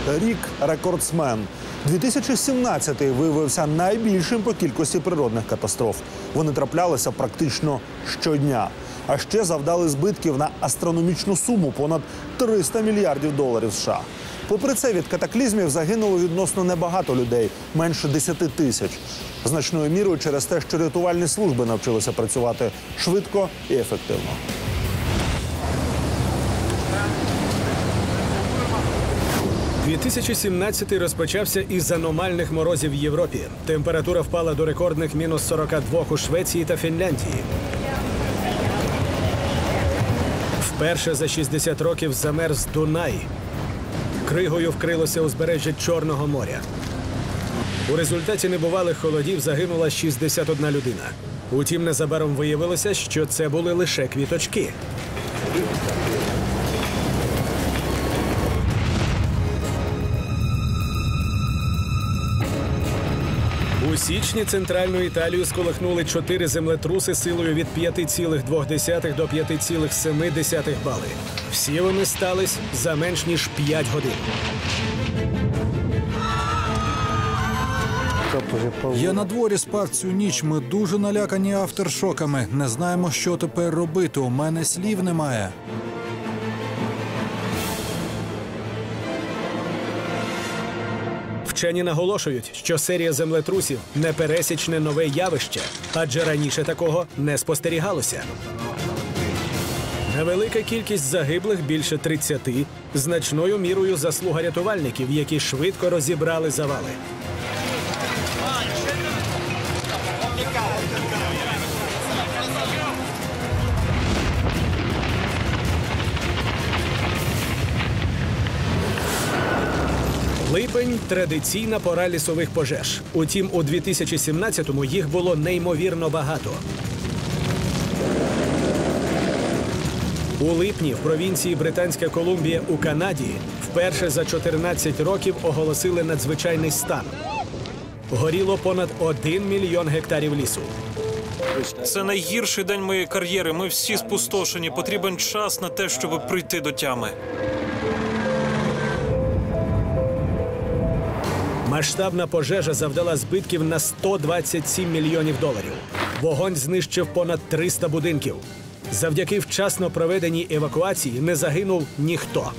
Рік-рекордсмен. 2017-й виявився найбільшим по кількості природних катастроф. Вони траплялися практично щодня. А ще завдали збитків на астрономічну суму – понад 300 мільярдів доларів США. Попри це, від катаклізмів загинуло відносно небагато людей – менше 10 тисяч. Значною мірою через те, що рятувальні служби навчилися працювати швидко і ефективно. – 2017-й розпочався із аномальних морозів в Європі. Температура впала до рекордних мінус 42 у Швеції та Фінляндії. Вперше за 60 років замерз Дунай. Кригою вкрилося узбережжя Чорного моря. У результаті небувалих холодів загинула 61 людина. Утім, незабаром виявилося, що це були лише квіточки. У січні центральну Італію сколихнули 4 землетруси силою від 5,2 до 5,7 бали. Всі вони стались за менш ніж 5 годин. Я на дворі спав цю ніч. Ми дуже налякані авторшоками. Не знаємо, що тепер робити. У мене слів немає. Вчені наголошують, що серія землетрусів – непересічне нове явище, адже раніше такого не спостерігалося. Невелика кількість загиблих, більше 30, значною мірою заслуга рятувальників, які швидко розібрали завали. Липень – традиційна пора лісових пожеж. Утім, у 2017-му їх було неймовірно багато. У липні в провінції Британська Колумбія у Канаді вперше за 14 років оголосили надзвичайний стан. Горіло понад 1 мільйон гектарів лісу. Це найгірший день моєї кар'єри. Ми всі спустошені. Потрібен час на те, щоб прийти до тями. Масштабна пожежа завдала збитків на 127 мільйонів доларів. Вогонь знищив понад 300 будинків. Завдяки вчасно проведеній евакуації не загинув ніхто.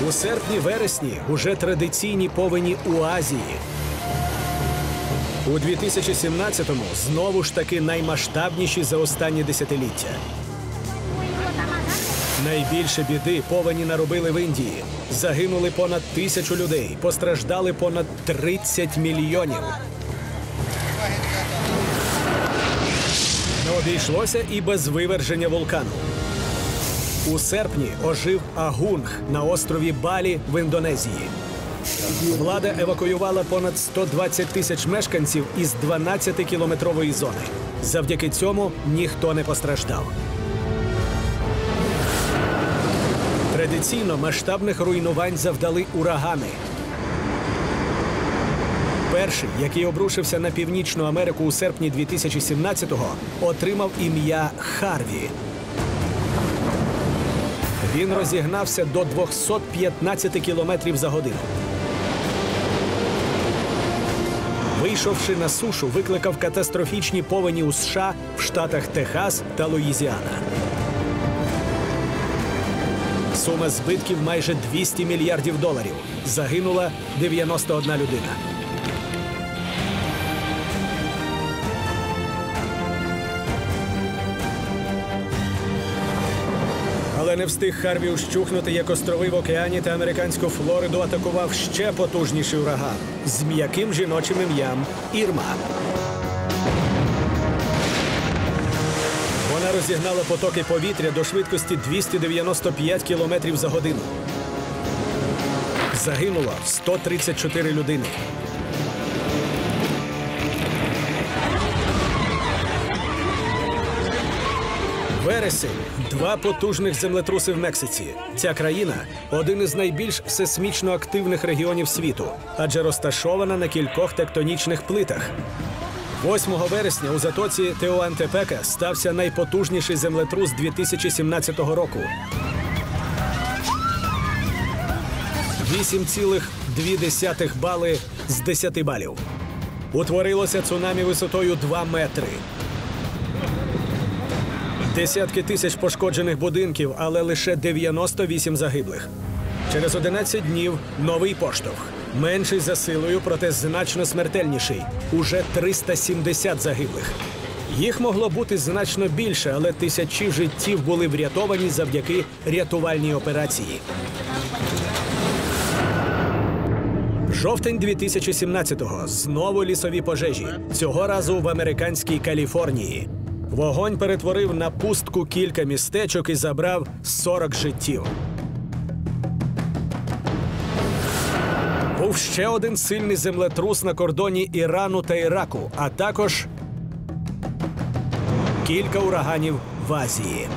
У серпні-вересні уже традиційні повені у Азії. У 2017-му знову ж таки наймасштабніші за останні десятиліття. Найбільше біди повені наробили в Індії. Загинули понад 1000 людей, постраждали понад 30 мільйонів. Не обійшлося і без виверження вулкану. У серпні ожив Агунг на острові Балі в Індонезії. Влада евакуювала понад 120 тисяч мешканців із 12-кілометрової зони. Завдяки цьому ніхто не постраждав. Традиційно масштабних руйнувань завдали урагани. Перший, який обрушився на Північну Америку у серпні 2017-го, отримав ім'я Харві. Він розігнався до 215 кілометрів за годину. Вийшовши на сушу, викликав катастрофічні повені у США в штатах Техас та Луїзіана. Сума збитків майже 200 мільярдів доларів. Загинула 91 людина. Але не встиг Харві ущухнути, як острови в океані та американську Флориду атакував ще потужніший ураган з м'яким жіночим ім'ям Ірма. Вона розігнала потоки повітря до швидкості 295 кілометрів за годину. Загинуло 134 людини. Вересень – 2 потужних землетруси в Мексиці. Ця країна – один із найбільш сейсмічно активних регіонів світу, адже розташована на кількох тектонічних плитах. 8 вересня у затоці Теуантепека стався найпотужніший землетрус 2017 року. 8,2 бали з 10 балів. Утворилося цунамі висотою 2 метри. Десятки тисяч пошкоджених будинків, але лише 98 загиблих. Через 11 днів новий поштовх. Менший за силою, проте значно смертельніший. Уже 370 загиблих. Їх могло бути значно більше, але тисячі життів були врятовані завдяки рятувальній операції. Жовтень 2017-го. Знову лісові пожежі. Цього разу в американській Каліфорнії. Вогонь перетворив на пустку кілька містечок і забрав 40 життів. Був ще один сильний землетрус на кордоні Ірану та Іраку, а також кілька ураганів в Азії.